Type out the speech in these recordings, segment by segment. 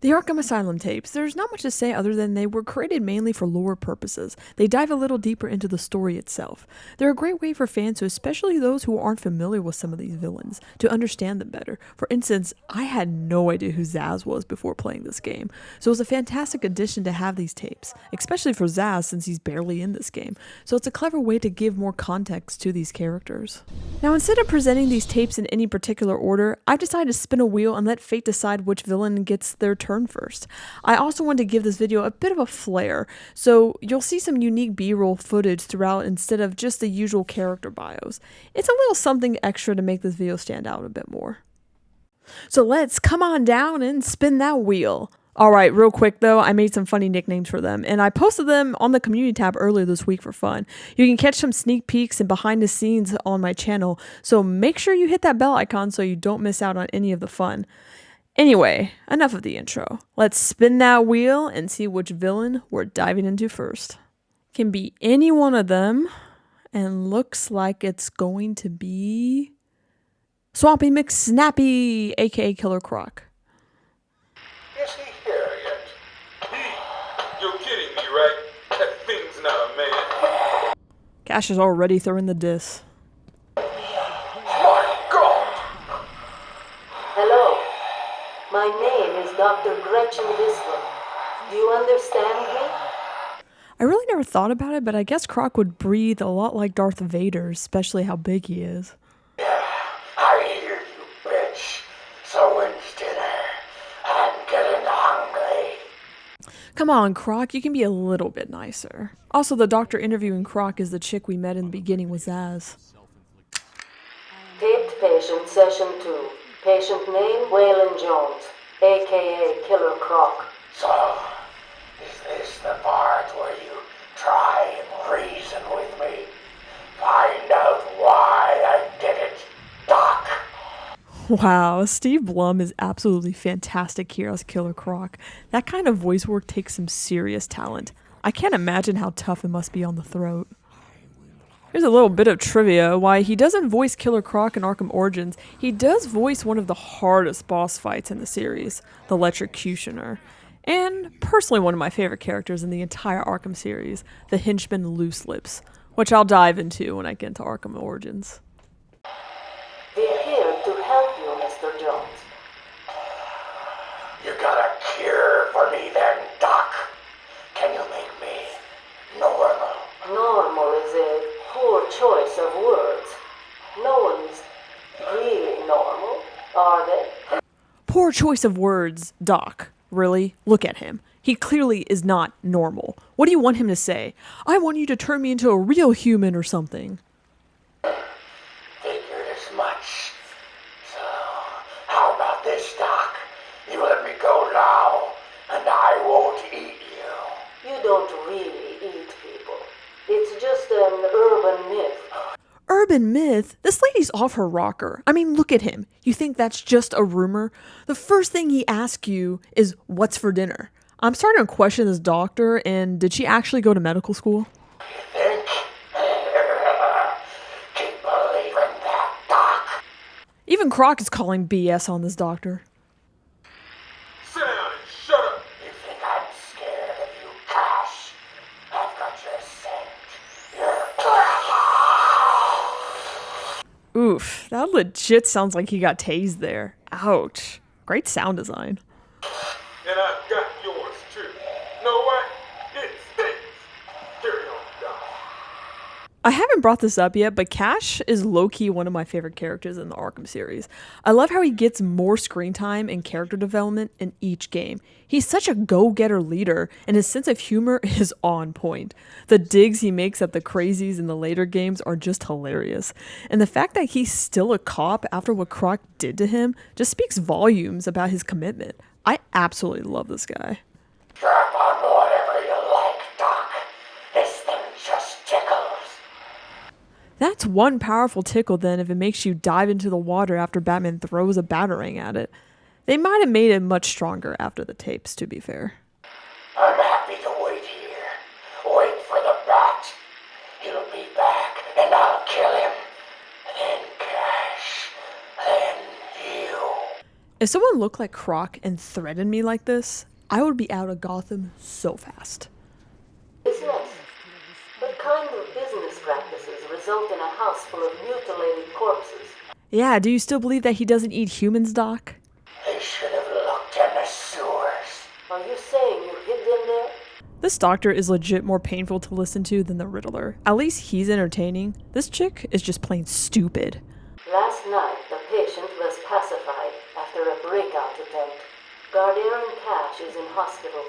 The Arkham Asylum tapes, there's not much to say other than they were created mainly for lore purposes. They dive a little deeper into the story itself. They're a great way for fans, especially those who aren't familiar with some of these villains, to understand them better. For instance, I had no idea who Zsasz was before playing this game, so it was a fantastic addition to have these tapes, especially for Zsasz since he's barely in this game, so it's a clever way to give more context to these characters. Now, instead of presenting these tapes in any particular order, I've decided to spin a wheel and let fate decide which villain gets their turn first. I also wanted to give this video a bit of a flair, so you'll see some unique B-roll footage throughout instead of just the usual character bios. It's a little something extra to make this video stand out a bit more. So let's come on down and spin that wheel. Alright, real quick though, I made some funny nicknames for them, and I posted them on the community tab earlier this week for fun. You can catch some sneak peeks and behind the scenes on my channel, so make sure you hit that bell icon so you don't miss out on any of the fun. Anyway, enough of the intro. Let's spin that wheel and see which villain we're diving into first. Can be any one of them, and looks like it's going to be Swampy McSnappy, aka Killer Croc. Is he here yet? You're kidding me, right? That thing's not a man. Cash is already throwing the diss. My God! Hello. My name is Dr. Gretchen Whistler. Do you understand me? I really never thought about it, but I guess Croc would breathe a lot like Darth Vader, especially how big he is. I hear you, bitch. So when's dinner? I'm getting hungry. Come on, Croc, you can be a little bit nicer. Also, the doctor interviewing Croc is the chick we met in the beginning with Zsasz. Taped patient session 2. Patient name Waylon Jones, a.k.a. Killer Croc. So, is this the part where you try and reason with me? Find out why I did it, Doc. Wow, Steve Blum is absolutely fantastic here as Killer Croc. That kind of voice work takes some serious talent. I can't imagine how tough it must be on the throat. Here's a little bit of trivia. Why he doesn't voice Killer Croc in Arkham Origins, he does voice one of the hardest boss fights in the series, the Electrocutioner. And personally one of my favorite characters in the entire Arkham series, the henchman Loose Lips, which I'll dive into when I get into Arkham Origins. We're here to help you, Mr. Jones. You got a cure for me then, Doc? Can you make me normal? Normal is a poor choice of words. No one's really normal, are they? Poor choice of words, Doc. Really? Look at him. He clearly is not normal. What do you want him to say? I want you to turn me into a real human or something. Figured as much. So, how about this, Doc? You let me go now, and I won't eat you. You don't really eat people. It's just an urban myth. Urban myth? This lady's off her rocker. I mean, look at him. You think that's just a rumor? The first thing he asks you is, what's for dinner? I'm starting to question this doctor, and did she actually go to medical school? You think? Keep believing that, Doc. Even Croc is calling BS on this doctor. Sit down and shut up. You think I'm scared of you, Cash? I've got your scent. Oof, that legit sounds like he got tased there. Ouch. Great sound design. And I've got yours too. Know what? It stinks. Carry on, Doc. I haven't brought this up yet, but Cash is low-key one of my favorite characters in the Arkham series. I love how he gets more screen time and character development in each game. He's such a go-getter leader, and his sense of humor is on point. The digs he makes at the crazies in the later games are just hilarious. And the fact that he's still a cop after what Croc did to him just speaks volumes about his commitment. I absolutely love this guy. Strap on whatever you like, Doc. This thing just tickles. That's one powerful tickle then if it makes you dive into the water after Batman throws a batarang at it. They might have made it much stronger after the tapes, to be fair. I'm happy to wait here. Wait for the bat. He'll be back, and I'll kill him. Then Cash. Then you. If someone looked like Croc and threatened me like this, I would be out of Gotham so fast. Business? What kind of business practices result in a house full of mutilated corpses? Yeah, do you still believe that he doesn't eat humans, Doc? They should have looked in the sewers. Are you saying you hid them there? This doctor is legit more painful to listen to than the Riddler. At least he's entertaining. This chick is just plain stupid. Last night, the patient was pacified after a breakout attempt. Gardarin Cash is in hospital.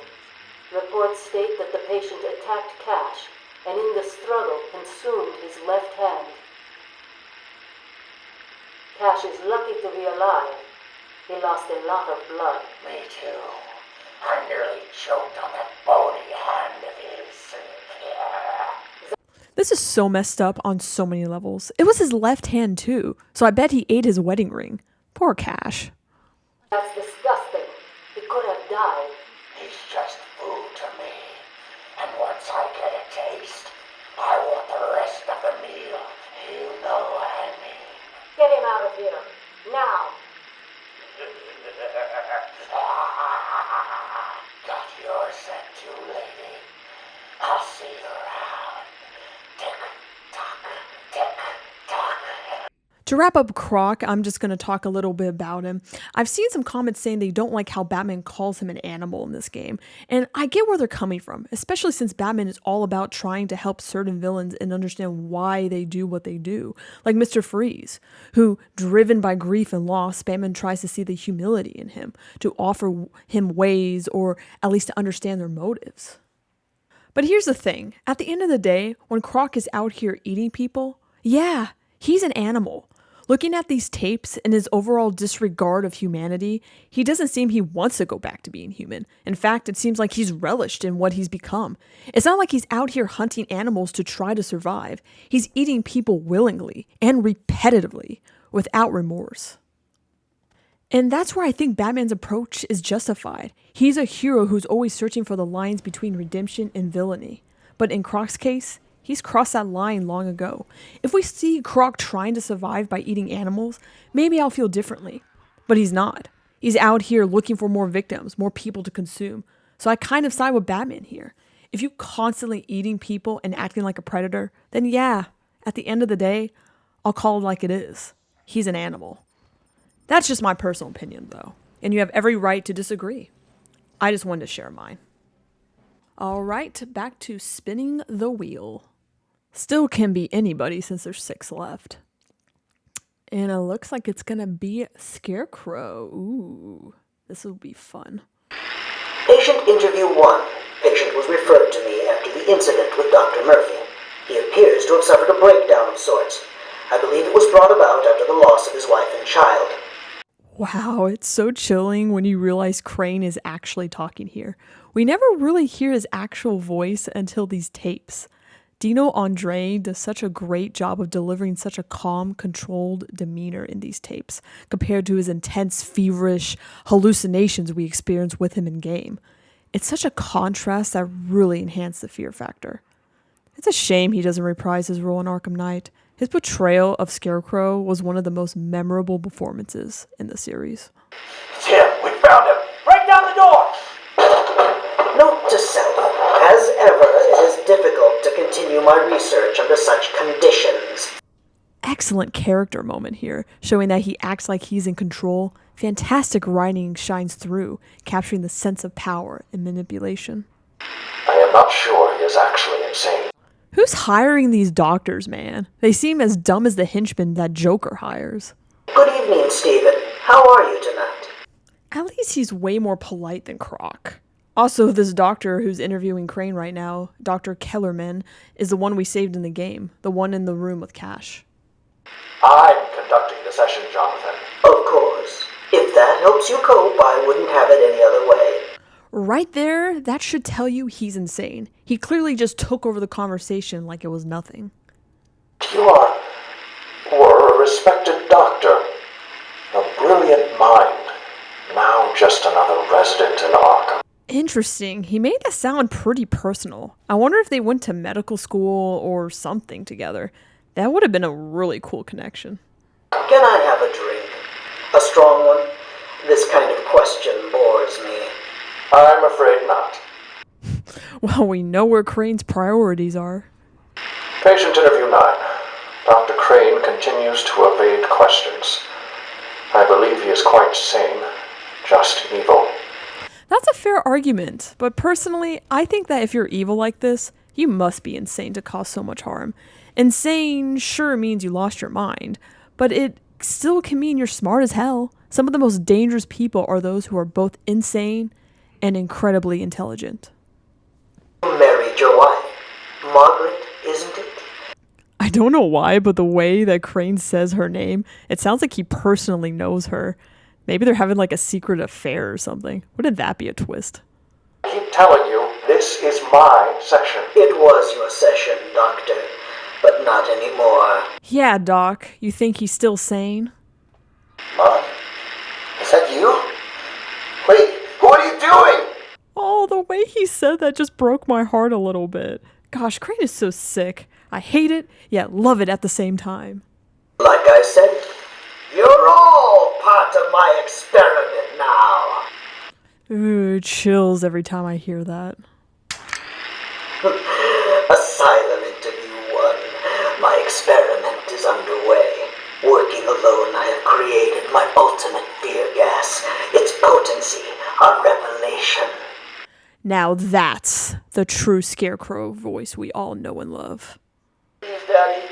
Reports state that the patient attacked Cash and in the struggle consumed his left hand. Cash is lucky to be alive. He lost a lot of blood. Me too. I nearly choked on that bony hand of his. This is so messed up on so many levels. It was his left hand too, so I bet he ate his wedding ring. Poor Cash. That's disgusting. He could have died. He's just food to me. And once I get a taste, I want the rest of the meal. You know what I mean. Get him out of here. Now. Got yours set too, lady. I'll see you around. Tick tock, tick tock. To wrap up Croc, I'm just going to talk a little bit about him. I've seen some comments saying they don't like how Batman calls him an animal in this game, and I get where they're coming from, especially since Batman is all about trying to help certain villains and understand why they do what they do, like Mr. Freeze, who, driven by grief and loss, Batman tries to see the humility in him, to offer him ways or at least to understand their motives. But here's the thing, at the end of the day, when Croc is out here eating people, yeah, he's an animal. Looking at these tapes and his overall disregard of humanity, he doesn't seem he wants to go back to being human. In fact, it seems like he's relished in what he's become. It's not like he's out here hunting animals to try to survive. He's eating people willingly and repetitively, without remorse. And that's where I think Batman's approach is justified. He's a hero who's always searching for the lines between redemption and villainy. But in Croc's case, he's crossed that line long ago. If we see Croc trying to survive by eating animals, maybe I'll feel differently. But he's not. He's out here looking for more victims, more people to consume. So I kind of side with Batman here. If you're constantly eating people and acting like a predator, then yeah, at the end of the day, I'll call it like it is. He's an animal. That's just my personal opinion, though. And you have every right to disagree. I just wanted to share mine. All right, back to spinning the wheel. Still can be anybody since there's 6 left. And it looks like it's gonna be Scarecrow. Ooh, this will be fun. Patient interview 1. Patient was referred to me after the incident with Dr. Murphy. He appears to have suffered a breakdown of sorts. I believe it was brought about after the loss of his wife and child. Wow, it's so chilling when you realize Crane is actually talking here. We never really hear his actual voice until these tapes. Dino Andre does such a great job of delivering such a calm, controlled demeanor in these tapes, compared to his intense, feverish hallucinations we experience with him in game. It's such a contrast that really enhanced the fear factor. It's a shame he doesn't reprise his role in Arkham Knight. His portrayal of Scarecrow was one of the most memorable performances in the series. It's him. We found him. Break down the door. Note to self, as ever, it is difficult to continue my research under such conditions. Excellent character moment here, showing that he acts like he's in control. Fantastic writing shines through, capturing the sense of power and manipulation. I am not sure he is actually insane. Who's hiring these doctors, man? They seem as dumb as the henchmen that Joker hires. Good evening, Stephen. How are you tonight? At least he's way more polite than Croc. Also, this doctor who's interviewing Crane right now, Dr. Kellerman, is the one we saved in the game, the one in the room with Cash. I'm conducting the session, Jonathan. Of course. If that helps you cope, I wouldn't have it any other way. Right there, that should tell you he's insane. He clearly just took over the conversation like it was nothing. You were a respected doctor. A brilliant mind. Now just another resident in Arkham. Interesting. He made that sound pretty personal. I wonder if they went to medical school or something together. That would have been a really cool connection. Can I have a drink? A strong one? This kind of question bores me. I'm afraid not. Well, we know where Crane's priorities are. Patient interview 9. Dr. Crane continues to evade questions. I believe he is quite sane, just evil. That's a fair argument, but personally, I think that if you're evil like this, you must be insane to cause so much harm. Insane sure means you lost your mind, but it still can mean you're smart as hell. Some of the most dangerous people are those who are both insane and incredibly intelligent. You married your wife. Margaret, isn't it? I don't know why, but the way that Crane says her name, it sounds like he personally knows her. Maybe they're having like a secret affair or something. Wouldn't that be a twist? I keep telling you, this is my session. It was your session, Doctor, but not anymore. Yeah, Doc. You think he's still sane? Mom? Is that you? Wait, what are you doing? Oh, the way he said that just broke my heart a little bit. Gosh, Crane is so sick. I hate it, yet love it at the same time. Like I said, you're all part of my experiment now. Ooh, chills every time I hear that. Asylum interview 1. My experiment is underway. Working alone, I have created my ultimate fear gas. Its potency, a revelation. Now that's the true Scarecrow voice we all know and love. Please, Daddy.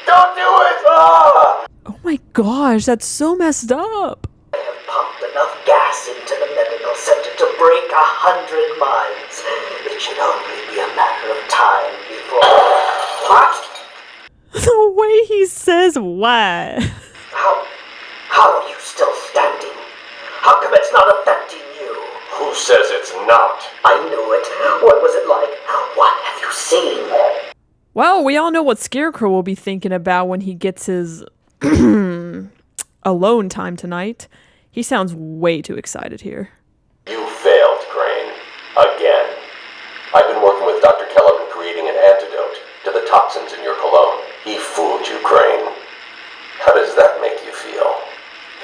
Don't do it! Ah! Oh my gosh, that's so messed up. I have pumped enough gas into the medical center to break 100 minds. It should only be a matter of time before... What? The way he says what? How are you still standing? How come it's not affecting you? Who says it's not? I knew it. What was it like? What have you seen? Well, we all know what Scarecrow will be thinking about when he gets his alone time tonight. He sounds way too excited here. You failed, Crane. Again. I've been working with Dr. Kellogg creating an antidote to the toxins in your cologne. He fooled you, Crane. How does that make you feel?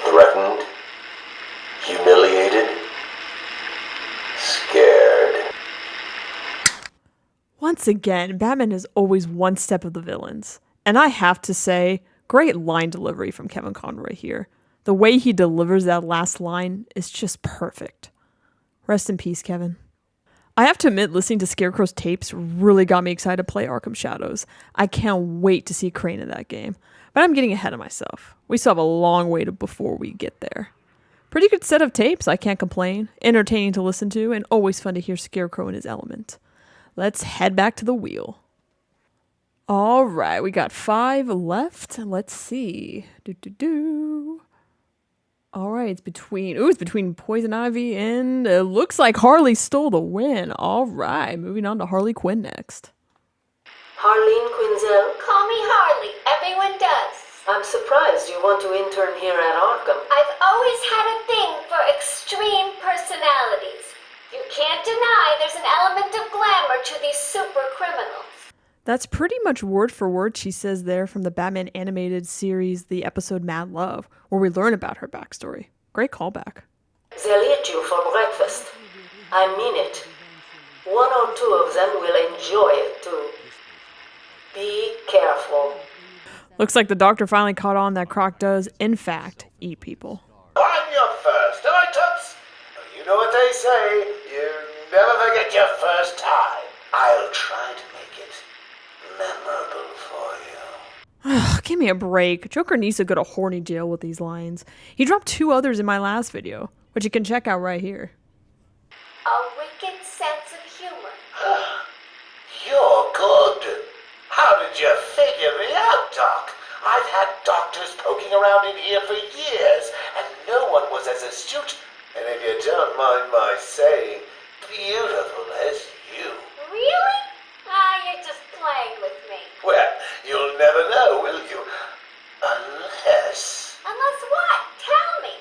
Threatened? Humiliated? Scared? Once again, Batman is always one step of the villains. And I have to say, great line delivery from Kevin Conroy here. The way he delivers that last line is just perfect. Rest in peace, Kevin. I have to admit, listening to Scarecrow's tapes really got me excited to play Arkham Shadows. I can't wait to see Crane in that game. But I'm getting ahead of myself. We still have a long way before we get there. Pretty good set of tapes, I can't complain. Entertaining to listen to, and always fun to hear Scarecrow in his element. Let's head back to the wheel. All right, we got 5 left. Let's see. All right, it's between Poison Ivy and it looks like Harley stole the win. All right, moving on to Harley Quinn next. Harleen Quinzel, Call me Harley. Everyone does. I'm surprised you want to intern here at Arkham. I've always had a thing for extreme personalities. You can't deny there's an element of glamour to these super criminals. That's pretty much word for word she says there from the Batman animated series, the episode Mad Love, where we learn about her backstory. Great callback. They'll eat you for breakfast. I mean it. 1 or 2 of them will enjoy it too. Be careful. Looks like the doctor finally caught on that Croc does, in fact, eat people. I'm your first, am I, Tuts? You know what they say, you never forget your first time. I'll try to make it memorable for you. Give me a break. Joker needs to go to horny jail with these lines. He dropped 2 others in my last video, which you can check out right here. A wicked sense of humor. You're good. How did you figure me out, Doc? I've had doctors poking around in here for years, and no one was as astute, and if you don't mind my saying, beautiful as you. Really? You're just playing with me. Well, you'll never know, will you? Unless... Unless what? Tell me.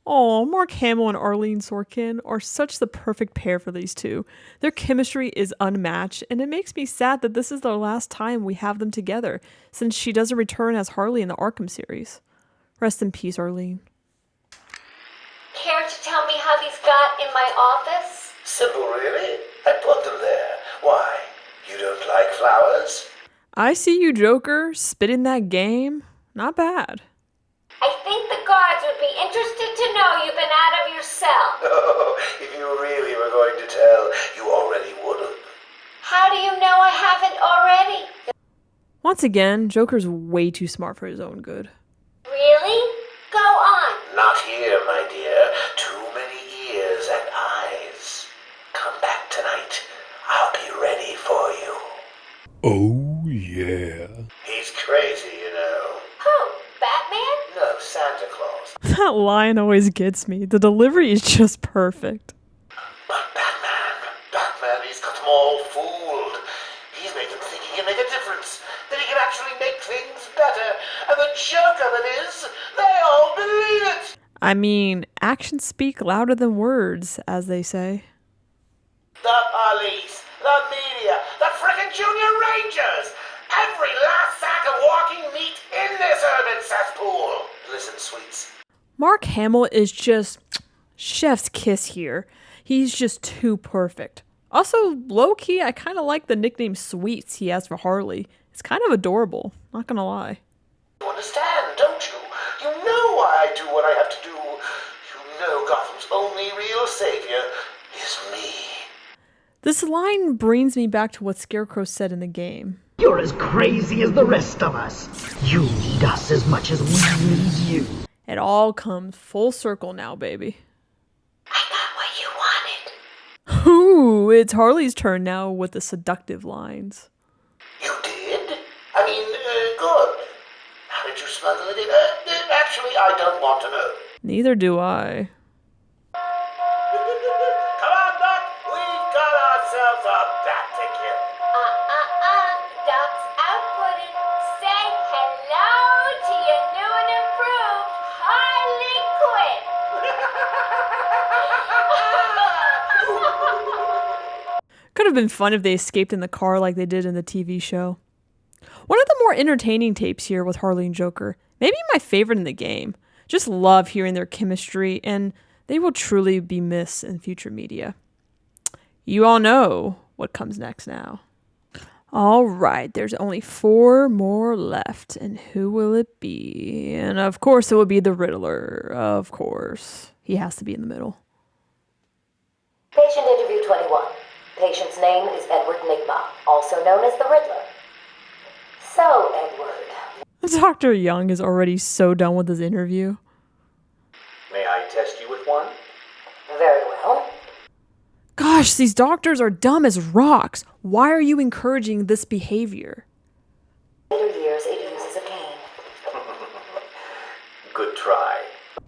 Oh, Mark Hamill and Arlene Sorkin are such the perfect pair for these two. Their chemistry is unmatched, and it makes me sad that this is the last time we have them together, since she doesn't return as Harley in the Arkham series. Rest in peace, Arlene. Care to tell me how these got in my office? Simple, really. I put them there. Why? You don't like flowers? I see you, Joker, spitting that game. Not bad. I think the guards would be interested to know you've been out of your cell. Oh, if you really were going to tell, you already would have. How do you know I haven't already? Once again, Joker's way too smart for his own good. Really? Go on. Not here, my dear. Too many ears and eyes. Come back tonight. I'll be ready for you. Oh, yeah. He's crazy, you know. Who? Batman? No, Santa Claus. That line always gets me. The delivery is just perfect. But Batman, he's got them all fooled. He's made them think he can make a difference, that he can actually make things better. And the joke of it is, they all believe it. I mean, actions speak louder than words, as they say. The police, the media, the frickin' Junior Rangers, every last sack of walking meat in this urban cesspool. Listen, sweets. Mark Hamill is just chef's kiss here. He's just too perfect. Also, low-key, I kind of like the nickname Sweets he has for Harley. It's kind of adorable, not gonna lie. You understand, don't you? You know why I do what I have to do. You know Gotham's only real savior is me. This line brings me back to what Scarecrow said in the game. You're as crazy as the rest of us. You need us as much as we need you. It all comes full circle now, baby. I got what you wanted. Ooh, it's Harley's turn now with the seductive lines. You did? I mean, good. How did you smuggle it in? Actually, I don't want to know. Neither do I. Come on, Doc. We've got ourselves a bat to kill. Doc's outputting. Say hello to your new and improved Harley Quinn. Could have been fun if they escaped in the car like they did in the TV show. One of the more entertaining tapes here with Harley and Joker. Maybe my favorite in the game. Just love hearing their chemistry, and they will truly be missed in future media. You all know what comes next now. All right, there's only 4 more left, and who will it be? And of course it will be the Riddler, of course. He has to be in the middle. Patient interview 21. Patient's name is Edward Nigma, also known as the Riddler. So, Edward. Dr. Young is already so done with his interview. May I test you with one? Very well. Gosh, these doctors are dumb as rocks. Why are you encouraging this behavior? Later years, it uses a cane. Good try.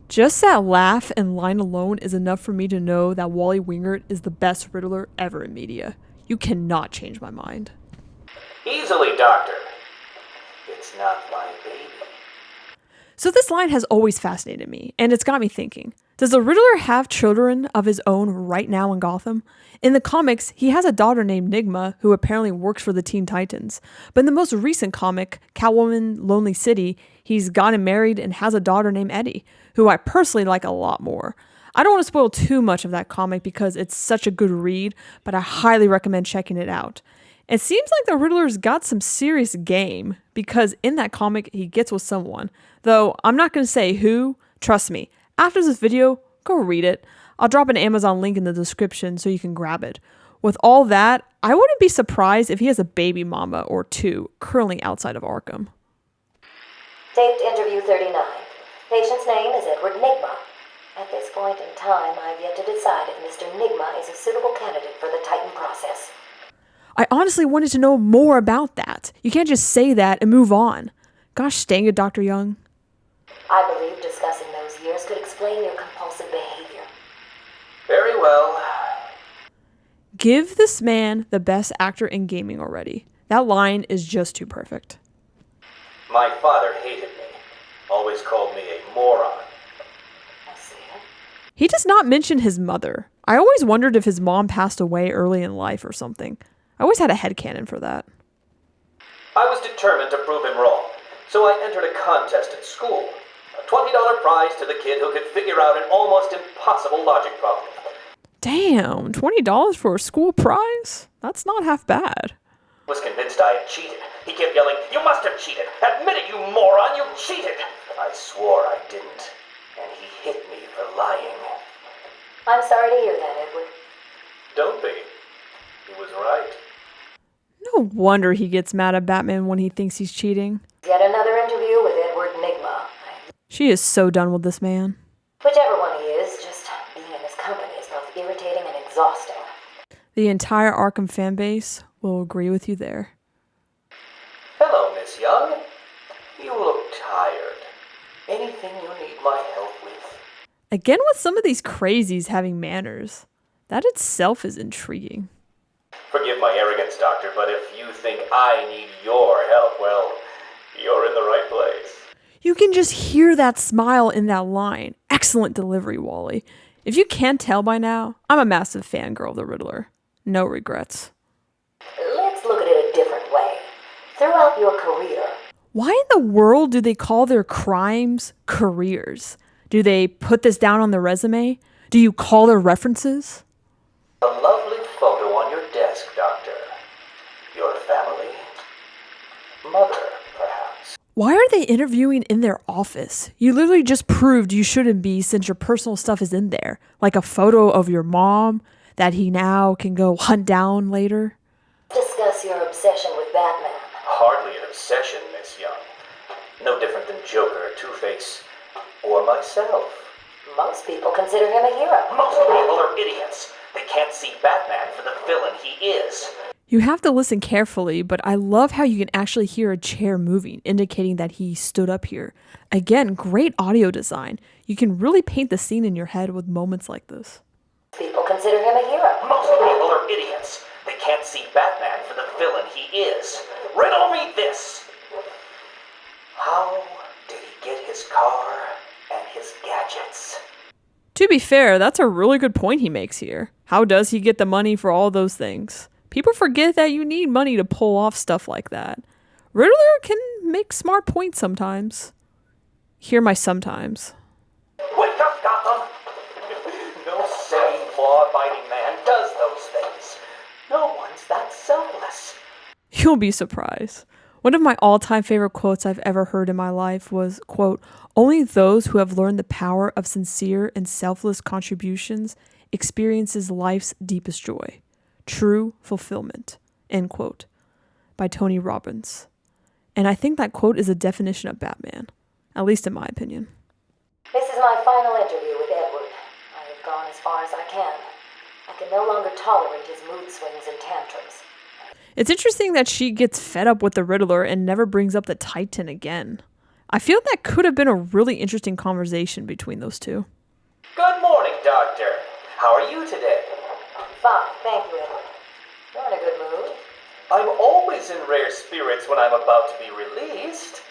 Just that laugh and line alone is enough for me to know that Wally Wingert is the best Riddler ever in media. You cannot change my mind. Easily, Doctor. It's not my baby. So this line has always fascinated me, and it's got me thinking. Does the Riddler have children of his own right now in Gotham? In the comics, he has a daughter named Nigma, who apparently works for the Teen Titans. But in the most recent comic, Catwoman Lonely City, he's gotten married and has a daughter named Eddie, who I personally like a lot more. I don't want to spoil too much of that comic because it's such a good read, but I highly recommend checking it out. It seems like the Riddler's got some serious game, because in that comic, he gets with someone. Though, I'm not going to say who. Trust me, after this video, go read it. I'll drop an Amazon link in the description so you can grab it. With all that, I wouldn't be surprised if he has a baby mama or 2 curling outside of Arkham. Taped interview 39. Patient's name is Edward Nigma. At this point in time, I've yet to decide if Mr. Nigma is a suitable candidate for the Titan process. I honestly wanted to know more about that. You can't just say that and move on. Gosh dang it, Dr. Young. I believe discussing those years could explain your compulsive behavior. Very well. Give this man the best actor in gaming already. That line is just too perfect. My father hated me. Always called me a moron. I see. He does not mention his mother. I always wondered if his mom passed away early in life or something. I always had a headcanon for that. I was determined to prove him wrong, so I entered a contest at school. A $20 prize to the kid who could figure out an almost impossible logic problem. Damn, $20 for a school prize? That's not half bad. Was convinced I had cheated. He kept yelling, "You must have cheated! Admit it, you moron! You cheated!" I swore I didn't, and he hit me for lying. I'm sorry to hear that, Edward. Don't be. He was right. No wonder he gets mad at Batman when he thinks he's cheating. Yet another interview with Edward Nigma. She is so done with this man. Whichever one he is, just being in his company is both irritating and exhausting. The entire Arkham fan base will agree with you there. Hello, Miss Young. You look tired. Anything you need my help with? Again with some of these crazies having manners. That itself is intriguing. Forgive my arrogance, Doctor, but if you think I need your help, well, you're in the right place. You can just hear that smile in that line. Excellent delivery, Wally. If you can't tell by now, I'm a massive fangirl of the Riddler. No regrets. Let's look at it a different way. Throughout your career, Why in the world do they call their crimes careers? Do they put this down on their resume? Do you call their references? A lovely photo on your desk, Doctor. Your family? Mother, perhaps. Why are they interviewing in their office? You literally just proved you shouldn't be since your personal stuff is in there. Like a photo of your mom that he now can go hunt down later. discuss your obsession with Batman. Hardly an obsession, Miss Young. No different than Joker or Two-Face, or myself. Most people consider him a hero. Most people are idiots. They can't see Batman for the villain he is. You have to listen carefully, but I love how you can actually hear a chair moving, indicating that he stood up here. Again, great audio design. You can really paint the scene in your head with moments like this. People consider him a hero. Most people are idiots. They can't see Batman for the villain he is. Riddle me this. How did he get his car and his gadgets? To be fair, that's a really good point he makes here. How does he get the money for all those things? People forget that you need money to pull off stuff like that. Riddler can make smart points sometimes. Hear my sometimes. Wake up, Gotham! No sane, law-abiding man does those things. No one's that selfless. You'll be surprised. One of my all-time favorite quotes I've ever heard in my life was, quote, "Only those who have learned the power of sincere and selfless contributions experiences life's deepest joy. True fulfillment," end quote, by Tony Robbins. And I think that quote is a definition of Batman, at least in my opinion. This is my final interview with Edward. I have gone as far as I can. I can no longer tolerate his mood swings and tantrums. It's interesting that she gets fed up with the Riddler and never brings up the Titan again. I feel that could have been a really interesting conversation between those two. Good morning, Doctor. How are you today? Fine, thank you, Edward. You're in a good mood. I'm always in rare spirits when I'm about to be released.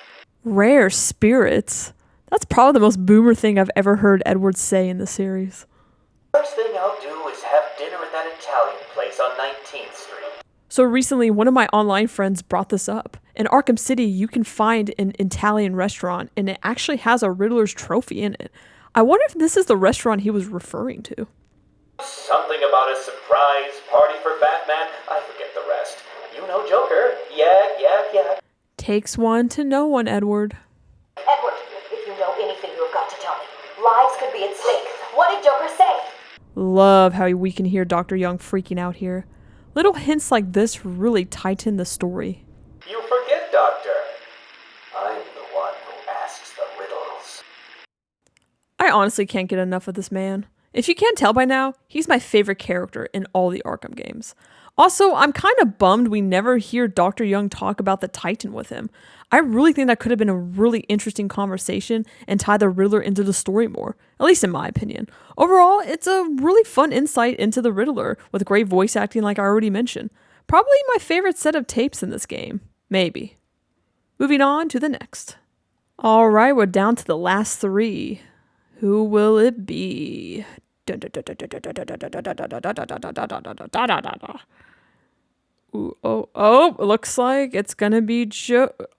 Rare spirits? That's probably the most boomer thing I've ever heard Edward say in the series. First thing I'll do is have dinner at that Italian place on 19th Street. So recently, one of my online friends brought this up. In Arkham City, you can find an Italian restaurant, and it actually has a Riddler's trophy in it. I wonder if this is the restaurant he was referring to. Something about a surprise party for Batman. I forget the rest. You know Joker. Yeah. Takes one to know one, Edward. Edward, if you know anything, you have got to tell me. Lives could be at stake. What did Joker say? Love how we can hear Dr. Young freaking out here. Little hints like this really tighten the story. You forget, Doctor. I'm the one who asks the riddles. I honestly can't get enough of this man. If you can't tell by now, he's my favorite character in all the Arkham games. Also, I'm kind of bummed we never hear Dr. Young talk about the Titan with him. I really think that could have been a really interesting conversation and tie the Riddler into the story more, at least in my opinion. Overall, it's a really fun insight into the Riddler with great voice acting like I already mentioned. Probably my favorite set of tapes in this game. Maybe. Moving on to the next. Alright, we're down to the last three. Who will it be? Ooh, oh, looks like it's gonna be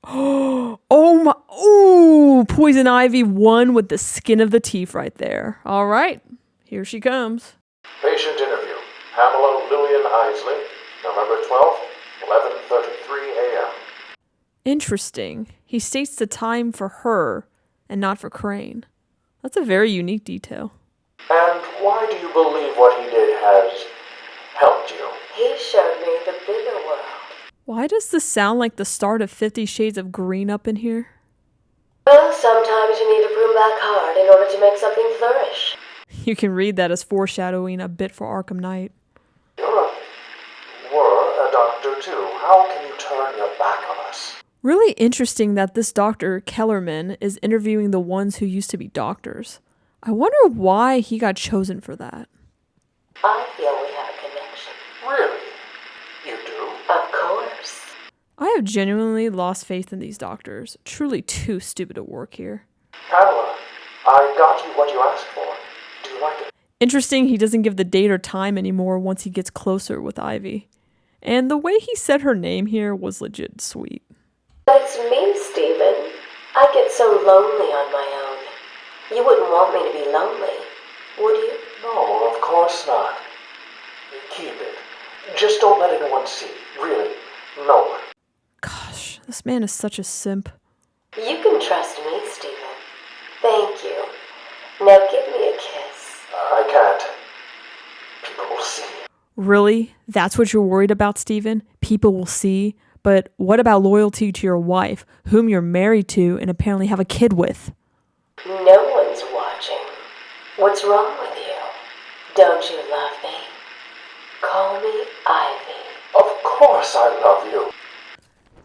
Oh my, ooh, Poison Ivy won with the skin of the teeth right there. All right, here she comes. Patient interview. Pamela Lillian Isley, November 12th, 11:33 a.m. Interesting. He states the time for her and not for Crane. That's a very unique detail. And why do you believe what he did has helped you? He showed me the bigger world. Why does this sound like the start of 50 Shades of Green up in here? Well, sometimes you need to prune back hard in order to make something flourish. You can read that as foreshadowing a bit for Arkham Knight. You were a doctor too. How can you turn your back on us? Really interesting that this Dr. Kellerman is interviewing the ones who used to be doctors. I wonder why he got chosen for that. I feel we have a connection. Really? You do? Of course. I have genuinely lost faith in these doctors. Truly too stupid to work here. Pamela, I got you what you asked for. Do you like it? Interesting he doesn't give the date or time anymore once he gets closer with Ivy. And the way he said her name here was legit sweet. It's me, Stephen. I get so lonely on my own. You wouldn't want me to be lonely, would you? No, of course not. Keep it. Just don't let anyone see. Really, no one. Gosh, this man is such a simp. You can trust me, Stephen. Thank you. Now give me a kiss. I can't. People will see. Really? That's what you're worried about, Stephen? People will see? But what about loyalty to your wife, whom you're married to and apparently have a kid with? No one's watching. What's wrong with you? Don't you love me? Call me Ivy. Of course I love you.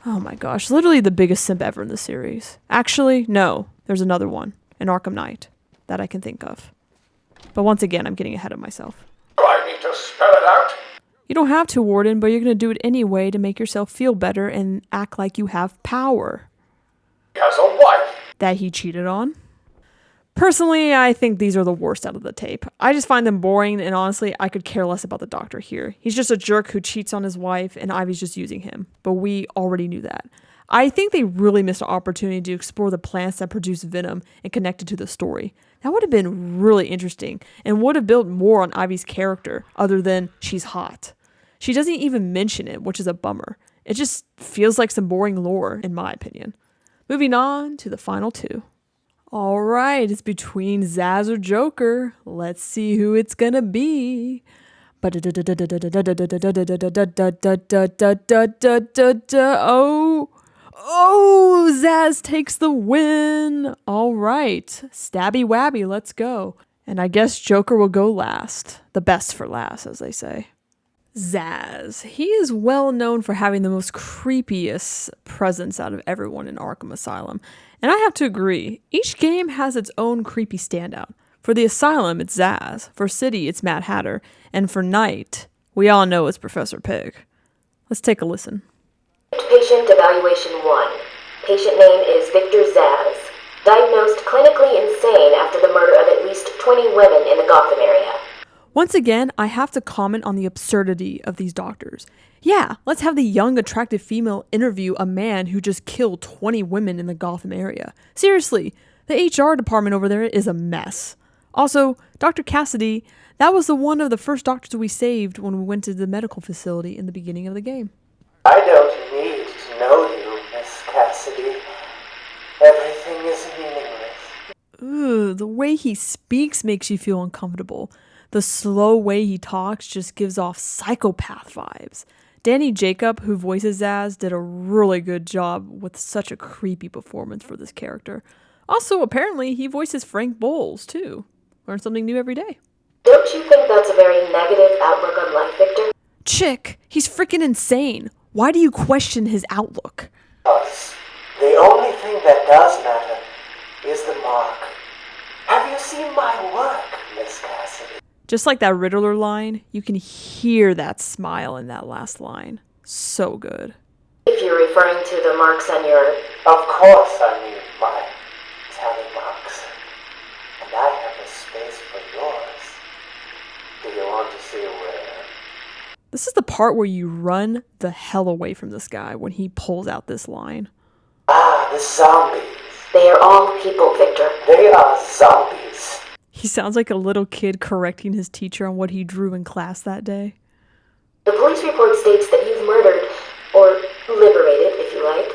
Oh my gosh, literally the biggest simp ever in the series. Actually, no, there's another one, in Arkham Knight, that I can think of. But once again, I'm getting ahead of myself. Do I need to spell it out? You don't have to, Warden, but you're going to do it anyway to make yourself feel better and act like you have power. He has a wife. That he cheated on. Personally, I think these are the worst out of the tape. I just find them boring, and honestly, I could care less about the Doctor here. He's just a jerk who cheats on his wife, and Ivy's just using him. But we already knew that. I think they really missed an opportunity to explore the plants that produce venom and connect it to the story. That would have been really interesting, and would have built more on Ivy's character, other than she's hot. She doesn't even mention it, which is a bummer. It just feels like some boring lore, in my opinion. Moving on to the final two. All right, it's between Zsasz or Joker. Let's see who it's gonna be. Oh, Zsasz takes the win. All right, stabby wabby, let's go. And I guess Joker will go last. The best for last, as they say. Zsasz. He is well known for having the most creepiest presence out of everyone in Arkham Asylum. And I have to agree, each game has its own creepy standout. For the Asylum, it's Zsasz. For City, it's Mad Hatter. And for Night, we all know it's Professor Pig. Let's take a listen. Patient evaluation 1. Patient name is Victor Zsasz. Diagnosed clinically insane after the murder of at least 20 women in the Gotham area. Once again, I have to comment on the absurdity of these doctors. Yeah, let's have the young, attractive female interview a man who just killed 20 women in the Gotham area. Seriously, the HR department over there is a mess. Also, Dr. Cassidy, that was one of the first doctors we saved when we went to the medical facility in the beginning of the game. I don't need to know you, Miss Cassidy. Everything is meaningless. Ugh, the way he speaks makes you feel uncomfortable. The slow way he talks just gives off psychopath vibes. Danny Jacob, who voices Zsasz, did a really good job with such a creepy performance for this character. Also, apparently, he voices Frank Bowles, too. Learn something new every day. Don't you think that's a very negative outlook on life, Victor? Chick, he's freaking insane. Why do you question his outlook? Us. The only thing that does matter is the mark. Have you seen my work, Miss Cassidy? Just like that Riddler line, you can hear that smile in that last line. So good. If you're referring to the marks on your... Of course I mean my tally marks. And I have a space for yours. Do you want to see where? This is the part where you run the hell away from this guy when he pulls out this line. Ah, the zombies. They are all people, Victor. They are zombies. He sounds like a little kid correcting his teacher on what he drew in class that day. The police report states that you've murdered, or liberated, if you like,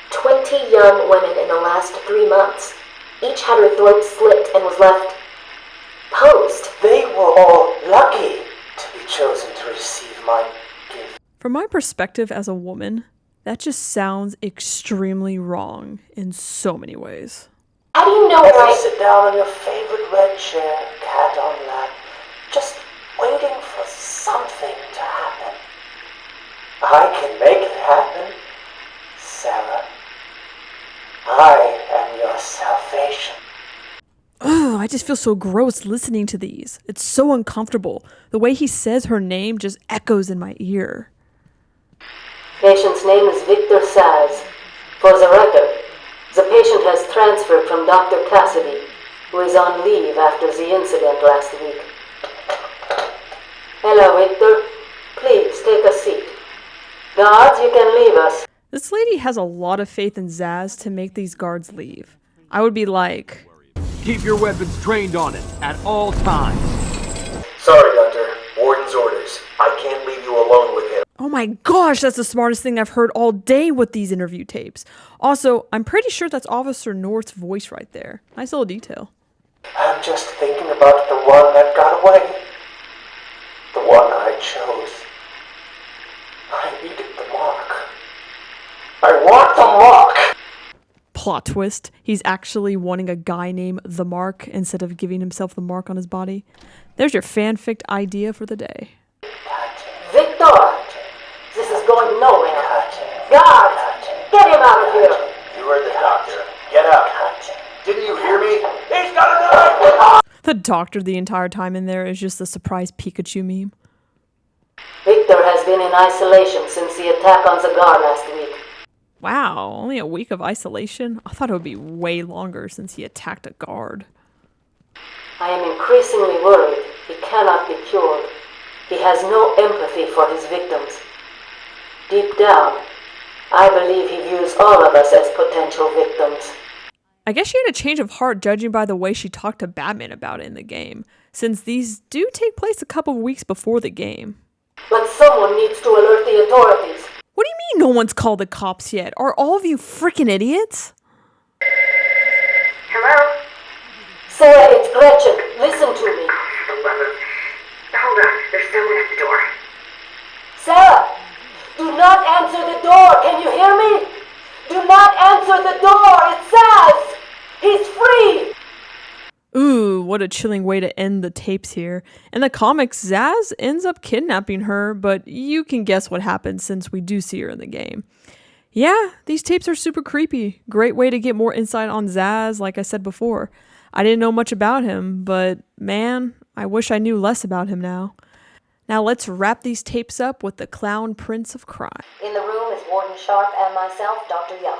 20 young women in the last 3 months. Each had her throat slit and was left posed. They were all lucky to be chosen to receive my gift. From my perspective as a woman, that just sounds extremely wrong in so many ways. How do you know As you I... sit down on your favorite red chair, cat on lap, just waiting for something to happen. I can make it happen, Sarah. I am your salvation. Ugh, I just feel so gross listening to these. It's so uncomfortable. The way he says her name just echoes in my ear. Patient's name is Victor Zsasz. For the record, the patient has transferred from Dr. Cassidy, who is on leave after the incident last week. Hello, Victor. Please take a seat. Guards, you can leave us. This lady has a lot of faith in Zsasz to make these guards leave. I would be like, keep your weapons trained on it at all times. Sorry, Doctor. Warden's orders. I can't leave you alone with him. oh my gosh, that's the smartest thing I've heard all day with these interview tapes. Also, I'm pretty sure that's Officer North's voice right there. Nice little detail. I'm just thinking about the one that got away. The one I chose. I needed the mark. I want the mark! Plot twist. He's actually wanting a guy named The Mark instead of giving himself the mark on his body. There's your fanfic idea for the day. Victor! This is going nowhere. Guards! Get him out of here! You heard the doctor. Get out. Didn't you hear me? He's got a knife! The doctor the entire time in there is just a surprise Pikachu meme. Victor has been in isolation since the attack on the guard last week. Wow, only a week of isolation? I thought it would be way longer since he attacked a guard. I am increasingly worried he cannot be cured. He has no empathy for his victims. Deep down, I believe he views all of us as potential victims. I guess she had a change of heart judging by the way she talked to Batman about it in the game, since these do take place a couple of weeks before the game. But someone needs to alert the authorities. What do you mean no one's called the cops yet? Are all of you freaking idiots? Hello? Sarah, it's Gretchen. Listen to me. Hold on, there's someone at the door. Sarah! Do not answer the door! Can you hear me? Do not answer the door! It's Zsasz! He's free! Ooh, what a chilling way to end the tapes here. In the comics, Zsasz ends up kidnapping her, but you can guess what happens since we do see her in the game. Yeah, these tapes are super creepy. Great way to get more insight on Zsasz, like I said before. I didn't know much about him, but man, I wish I knew less about him now. Now let's wrap these tapes up with the Clown Prince of Crime. In the room is Warden Sharp and myself, Dr. Young.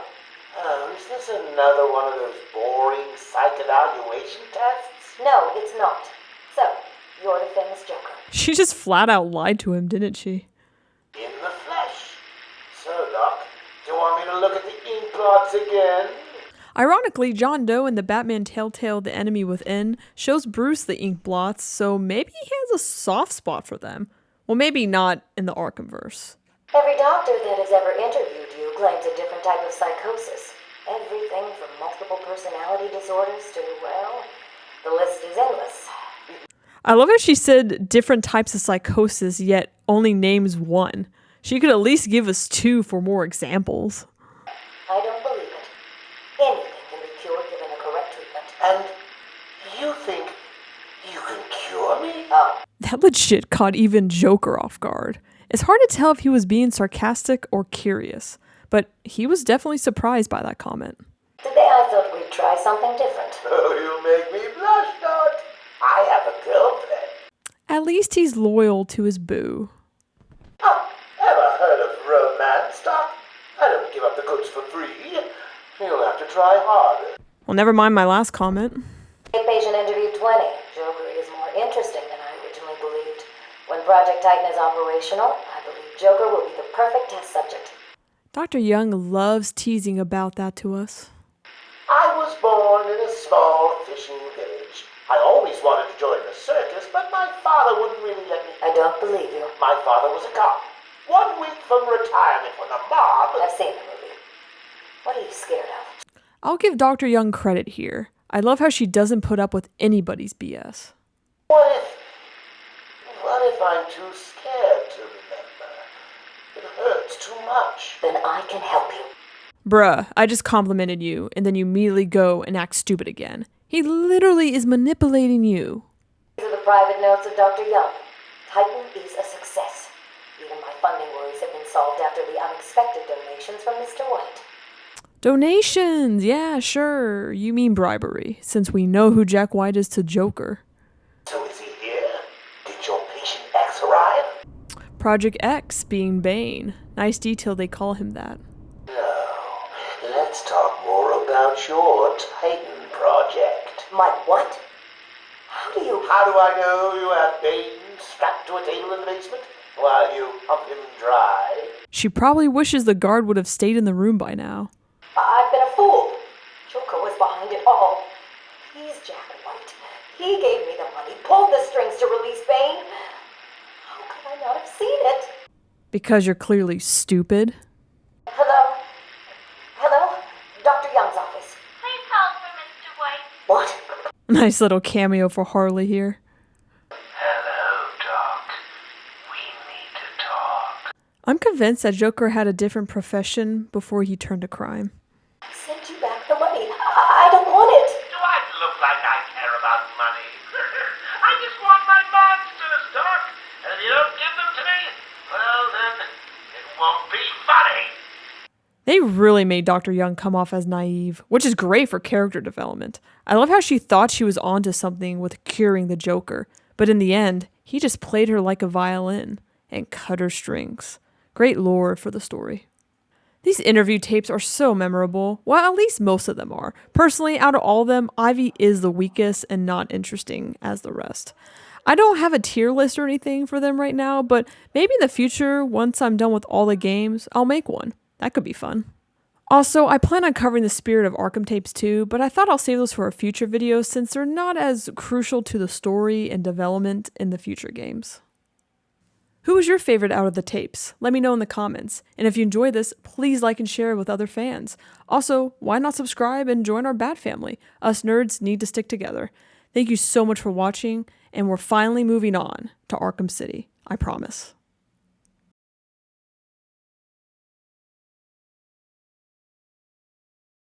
Oh, is this another one of those boring psych evaluation tests? No, it's not. So, you're the famous Joker. She just flat out lied to him, didn't she? In the flesh. So, Doc, do you want me to look at the ink blots again? Ironically, John Doe in the Batman Telltale The Enemy Within shows Bruce the ink blots, so maybe he has a soft spot for them. Well, maybe not in the Arkhamverse. Every doctor that has ever interviewed you claims a different type of psychosis. Everything from multiple personality disorders to, well, the list is endless. I love how she said different types of psychosis, yet only names one. She could at least give us two for more examples. I don't believe it. Anything can be cured given a correct treatment. And you think you can cure me? Oh. That legit caught even Joker off guard. It's hard to tell if he was being sarcastic or curious, but he was definitely surprised by that comment. Today I thought we'd try something different. Oh, you make me blush, Doc. I have a girlfriend. At least he's loyal to his boo. Oh, ever heard of romance, Doc? I don't give up the goods for free. You'll have to try harder. Well, never mind my last comment. Patient interview 20. Joker is more interesting than I originally believed. When Project Titan is operational, I believe Joker will be the perfect test subject. Dr. Young loves teasing about that to us. I was born in a small fishing village. I always wanted to join the circus, but my father wouldn't really let me. I don't believe you. My father was a cop. 1 week from retirement when the mob... I've seen the movie. What are you scared of? I'll give Dr. Young credit here. I love how she doesn't put up with anybody's BS. What if I'm too scared to remember? It hurts too much. Then I can help you. Bruh, I just complimented you, and then you immediately go and act stupid again. He literally is manipulating you. These are the private notes of Dr. Young. Titan is a success. Even my funding worries have been solved after the unexpected donations from Mr. White. Donations! Yeah, sure. You mean bribery, since we know who Jack White is to Joker. So is he here? Did your patient X arrive? Project X being Bane. Nice detail they call him that. No. Let's talk more about your Titan project. My what? How do I know you have Bane strapped to a table in the basement while you pump him dry? She probably wishes the guard would have stayed in the room by now. I've been a fool. Joker was behind it all. He's Jack White. He gave me the money, pulled the strings to release Bane. How could I not have seen it? Because you're clearly stupid. Hello? Hello? Dr. Young's office. Please hold for Mr. White. What? Nice little cameo for Harley here. Hello, Doc. We need to talk. I'm convinced that Joker had a different profession before he turned to crime. I sent you back the money. I don't want it. Do I look like I care about money? I just want my monsters, Doc. And if you don't give them to me, well then, it won't be funny. They really made Dr. Young come off as naive, which is great for character development. I love how she thought she was onto something with curing the Joker, but in the end, he just played her like a violin and cut her strings. Great lore for the story. These interview tapes are so memorable. Well, at least most of them are. Personally, out of all of them, Ivy is the weakest and not interesting as the rest. I don't have a tier list or anything for them right now, but maybe in the future, once I'm done with all the games, I'll make one. That could be fun. Also, I plan on covering the Spirit of Arkham tapes too, but I thought I'll save those for a future video since they're not as crucial to the story and development in the future games. Who was your favorite out of the tapes? Let me know in the comments. And if you enjoy this, please like and share with other fans. Also, why not subscribe and join our Bat family? Us nerds need to stick together. Thank you so much for watching, and we're finally moving on to Arkham City. I promise.